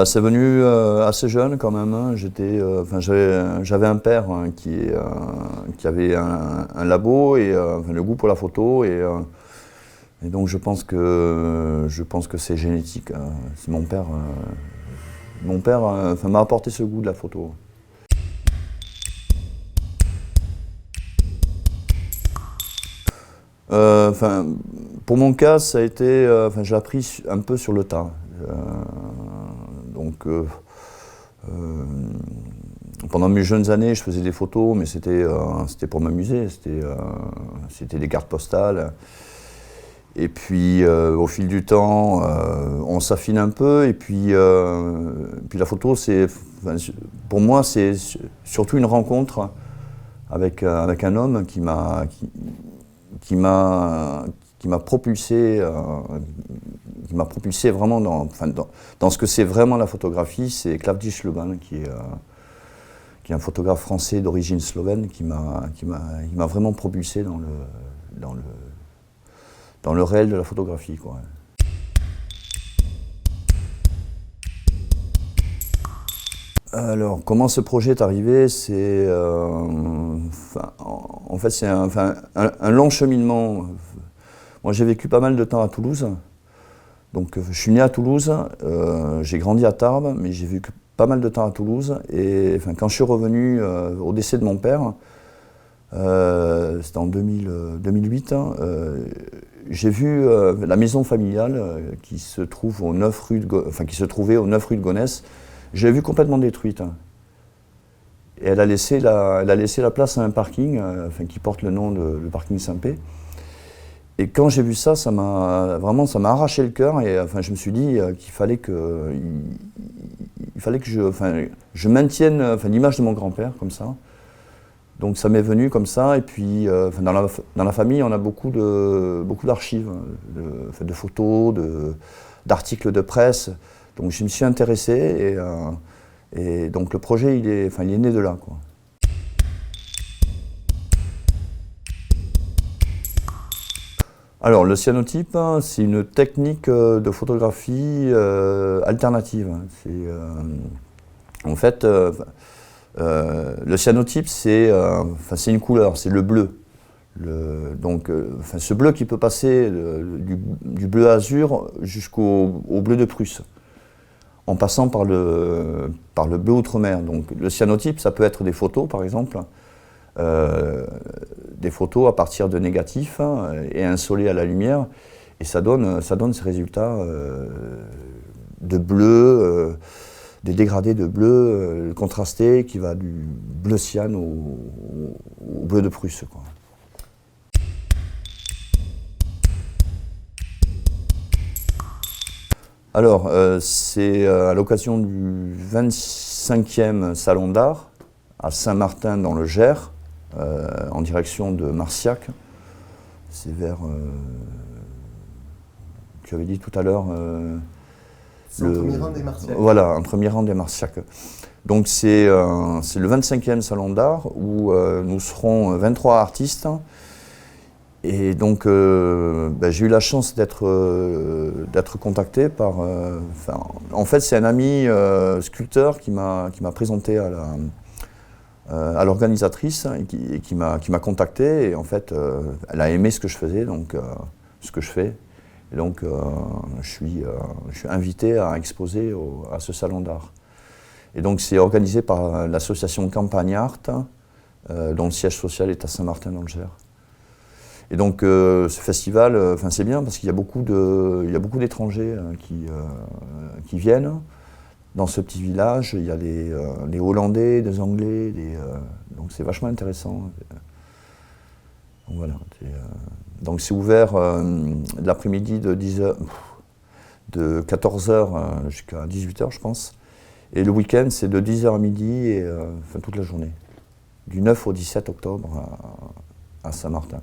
C'est venu assez jeune quand même, hein. J'avais un père hein, qui avait un labo et le goût pour la photo et donc je pense que c'est génétique, hein. C'est mon père m'a apporté ce goût de la photo. Pour mon cas, ça a été, j'ai appris un peu sur le tas. Pendant mes jeunes années, je faisais des photos, mais c'était pour m'amuser, c'était des cartes postales. Et puis, au fil du temps, on s'affine un peu, et puis la photo, pour moi, c'est surtout une rencontre avec un homme qui m'a propulsé vraiment dans ce que c'est vraiment la photographie. C'est Klavdij Sloban qui est un photographe français d'origine slovène qui m'a vraiment propulsé dans le réel de la photographie, quoi. Alors, comment ce projet est arrivé? C'est en fait, c'est un long cheminement. Moi, j'ai vécu pas mal de temps à Toulouse. Donc, je suis né à Toulouse, j'ai grandi à Tarbes, mais j'ai vécu pas mal de temps à Toulouse. Et quand je suis revenu au décès de mon père, c'était en 2008, hein, j'ai vu la maison familiale qui se trouve qui se trouvait au 9 rue de Gonesse. Je l'ai vue complètement détruite. Et elle a laissé la place à un parking qui porte le nom de le parking Saint-Pé. Et quand j'ai vu ça, ça m'a arraché le cœur et je me suis dit qu'il fallait que je maintienne l'image de mon grand-père comme ça. Donc ça m'est venu comme ça, et puis dans la famille on a beaucoup d'archives, de photos, d'articles de presse. Donc je me suis intéressé et donc le projet il est né de là, quoi. Alors le cyanotype, c'est une technique de photographie alternative. En fait, le cyanotype c'est une couleur, c'est le bleu. Ce bleu qui peut passer du bleu azur jusqu'au bleu de Prusse, en passant par le bleu outre-mer. Donc le cyanotype, ça peut être des photos par exemple, des photos à partir de négatifs et insolées à la lumière, et ça donne ces résultats de bleu, des dégradés de bleu contrastés qui va du bleu cyane au bleu de Prusse, quoi. Alors, c'est à l'occasion du 25e Salon d'Art à Saint-Martin dans le Gers, en direction de Marciac. C'est vers, tu avais dit tout à l'heure, entre Mirande et Marciac. Voilà, entre Mirande et Marciac. Donc c'est le 25e Salon d'Art où nous serons 23 artistes. Et donc j'ai eu la chance d'être contacté par... en fait, c'est un ami sculpteur qui m'a présenté à l'organisatrice et qui m'a contacté. Et en fait, elle a aimé ce que je faisais, donc ce que je fais. Et donc je suis invité à exposer à ce salon d'art. Et donc c'est organisé par l'association Campagne Art, dont le siège social est à Saint-Martin dans le Gers. Et donc ce festival, c'est bien parce qu'il y a beaucoup d'étrangers qui viennent dans ce petit village. Il y a des Hollandais, des Anglais, donc c'est vachement intéressant. Donc voilà. Donc c'est ouvert l'après-midi de 14h jusqu'à 18h, je pense. Et le week-end, c'est de 10h à midi et toute la journée. Du 9 au 17 octobre à Saint-Martin.